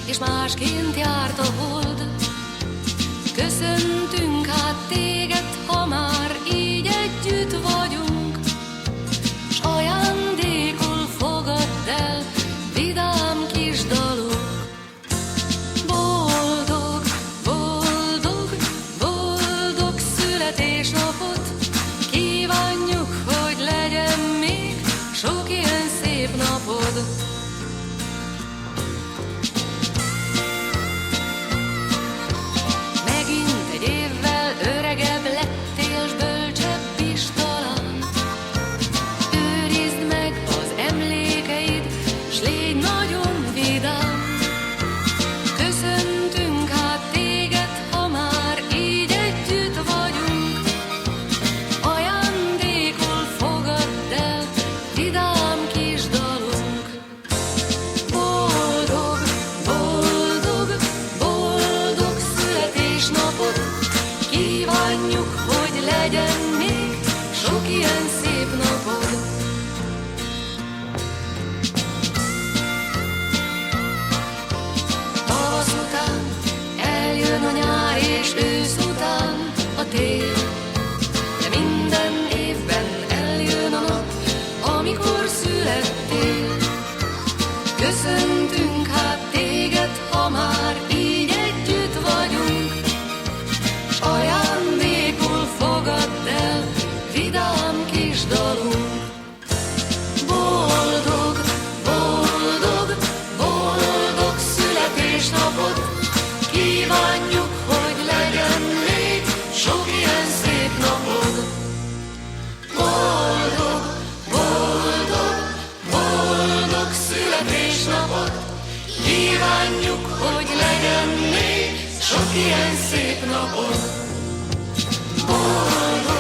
és másként járt a hold. Köszöntünk hát téged, ha már így együtt vagyunk, s ajándékul fogadd el vidám kis dalunk. Boldog, boldog, boldog születésnapot kívánjuk, hogy legyen még sok ilyen szép napod. Megint egy évvel öregebb lettél, s bölcsebb is talán. Őrizd meg az emlékeid, s légy nagyon vidám. Köszöntünk hát téged, ha már így együtt vagyunk, ajándékul fogadd el vidám kis dalunk. Boldog, boldog, boldog születésnapot kívánjuk, hogy legyen még sok ilyen szép napod. Tavasz után eljön a nyár, és ősz után a tél, de minden évben eljön a nap, amikor születtél. Köszöntünk hát téged, ha már így együtt vagyunk, s ajándékul fogadd el vidám kis dalunk. Boldog, boldog, boldog születésnapot kívánjuk, hogy legyen még sok ilyen szép napod. Boldog, boldog, boldog születésnapot kívánjuk, hogy legyen még sok ilyen szép napod. Boldog,